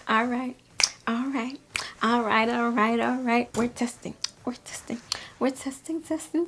All right. All right. All right. All right. All right. We're testing. We're testing. We're testing.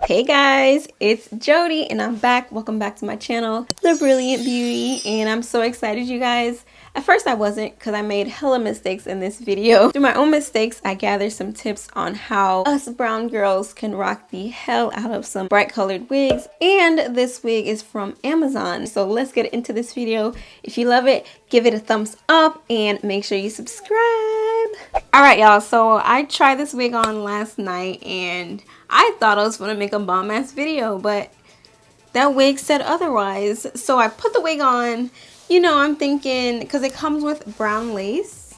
Hey guys, it's Jodi and I'm back. Welcome back to my channel, The Brilliant Beauty, and I'm so excited, you guys. At first I wasn't because I made hella mistakes in this video. Through my own mistakes, I gathered some tips on how us brown girls can rock the hell out of some bright colored wigs, and this wig is from Amazon. So let's get into this video. If you love it, give it a thumbs up and make sure you subscribe. Alright y'all, so I tried this wig on last night and I thought I was going to make a bomb ass video, but that wig said otherwise. So I put the wig on. You know, I'm thinking, because it comes with brown lace,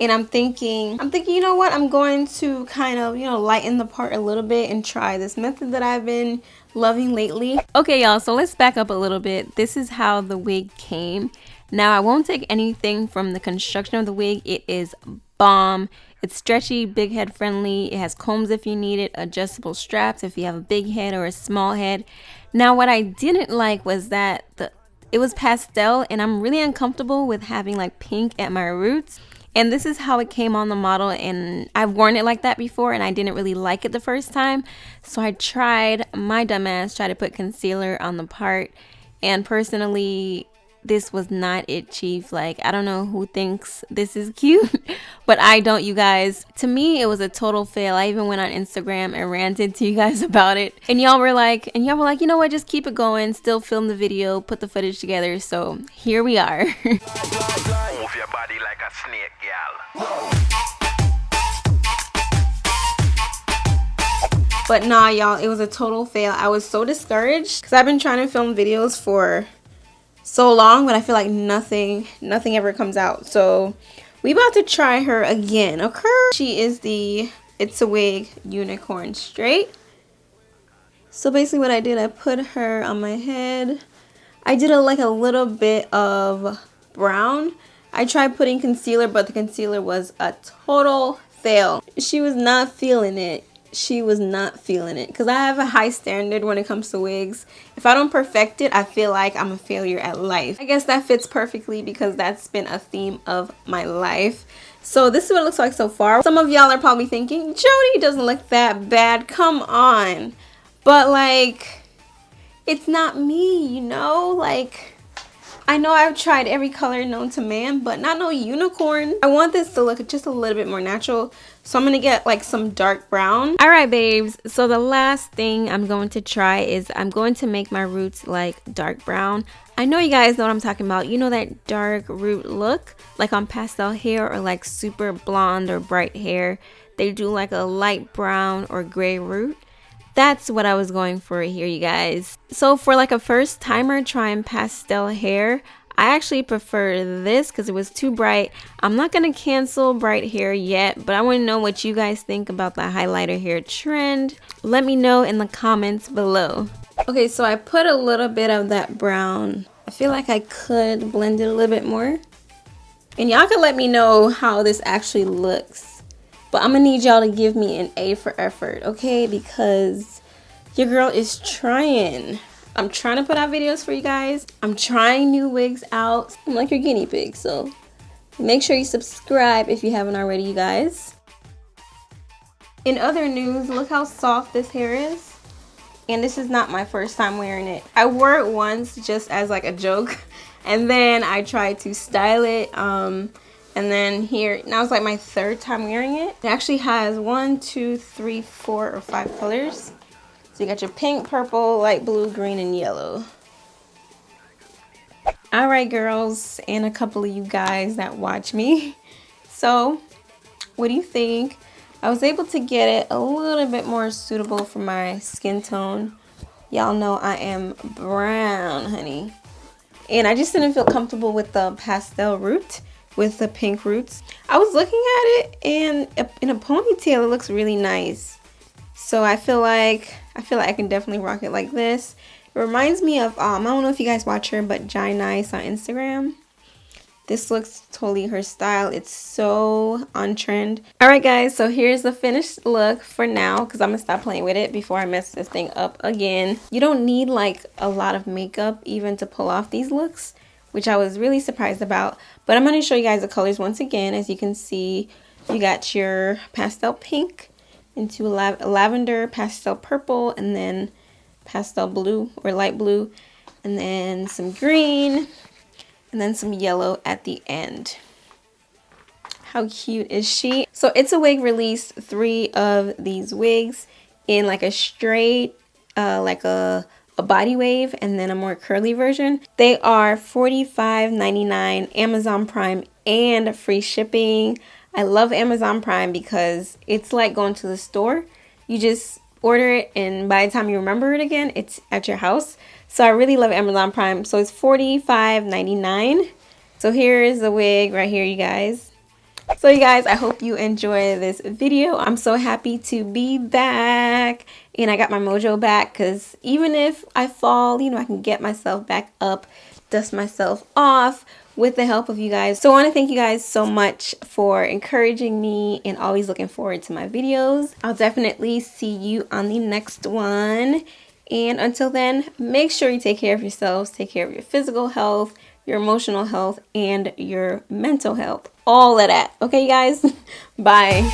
and I'm thinking, you know what, I'm going to kind of, you know, lighten the part a little bit and try this method that I've been loving lately. Okay y'all, so let's back up a little bit. This is how the wig came. Now I won't take anything from the construction of the wig. It is bomb. It's stretchy, big head friendly. It has combs if you need it, adjustable straps if you have a big head or a small head. Now what I didn't like was that it was pastel, and I'm really uncomfortable with having like pink at my roots. And this is how it came on the model, and I've worn it like that before and I didn't really like it the first time. So I tried, my dumbass tried to put concealer on the part, and personally this was not it, chief. Like, I don't know who thinks this is cute, but I don't, you guys. To me, it was a total fail. I even went on Instagram and ranted to you guys about it. And y'all were like, you know what, just keep it going, still film the video, put the footage together. So here we are. Move your body like a snake, gal. But nah, y'all, it was a total fail. I was so discouraged because I've been trying to film videos for so long, but I feel like nothing ever comes out. So we about to try her again. Okay, she is the It's a Wig Unicorn Straight. So basically what I did, I put her on my head. I did like a little bit of brown. I tried putting concealer, but the concealer was a total fail. She was not feeling it. She was not feeling it, because I have a high standard when it comes to wigs. If I don't perfect it, I feel like I'm a failure at life. I guess that fits perfectly because that's been a theme of my life. So this is what it looks like so far. Some of y'all are probably thinking, Jodi doesn't look that bad, come on. But like, it's not me, you know? Like, I know I've tried every color known to man, but not no unicorn. I want this to look just a little bit more natural, so I'm gonna get like some dark brown. All right, babes, so the last thing I'm going to try is I'm going to make my roots like dark brown. I know you guys know what I'm talking about. You know that dark root look, like on pastel hair or like super blonde or bright hair. They do like a light brown or gray root. That's what I was going for here, you guys. So for like a first timer trying pastel hair, I actually prefer this because it was too bright. I'm not going to cancel bright hair yet, but I want to know what you guys think about the highlighter hair trend. Let me know in the comments below. Okay, so I put a little bit of that brown. I feel like I could blend it a little bit more. And y'all can let me know how this actually looks. But I'm gonna need y'all to give me an A for effort, okay? Because your girl is trying. I'm trying to put out videos for you guys. I'm trying new wigs out. I'm like your guinea pig, so make sure you subscribe if you haven't already, you guys. In other news, look how soft this hair is. And this is not my first time wearing it. I wore it once just as like a joke. And then I tried to style it. And then here, now it's like my third time wearing it. It actually has 1, 2, 3, 4, or 5 colors. So you got your pink, purple, light blue, green, and yellow. Alright girls, and a couple of you guys that watch me. So, what do you think? I was able to get it a little bit more suitable for my skin tone. Y'all know I am brown, honey. And I just didn't feel comfortable with the pastel root. With the pink roots. I was looking at it, and in a ponytail it looks really nice. So I feel like I can definitely rock it like this. It reminds me of I don't know if you guys watch her, but Jai Nice on Instagram. This looks totally her style. It's so on trend. Alright guys, so here's the finished look for now, because I'm gonna stop playing with it before I mess this thing up again. You don't need like a lot of makeup even to pull off these looks. which I was really surprised about. But I'm going to show you guys the colors once again. As you can see, you got your pastel pink into lavender, pastel purple, and then pastel blue or light blue, and then some green, and then some yellow at the end. How cute is she? So It's a Wig released 3 of these wigs in like a straight, like a body wave, and then a more curly version. They are $45.99, Amazon Prime, and free shipping. I love Amazon Prime because it's like going to the store. You just order it, and by the time you remember it again, it's at your house. So I really love Amazon Prime. So it's $45.99. So here is the wig right here, you guys. So you guys, I hope you enjoy this video. I'm so happy to be back, and I got my mojo back, because even if I fall, you know, I can get myself back up, dust myself off with the help of you guys. So I want to thank you guys so much for encouraging me and always looking forward to my videos. I'll definitely see you on the next one. And until then, make sure you take care of yourselves, take care of your physical health, your emotional health, and your mental health. All of that. Okay, guys? Bye.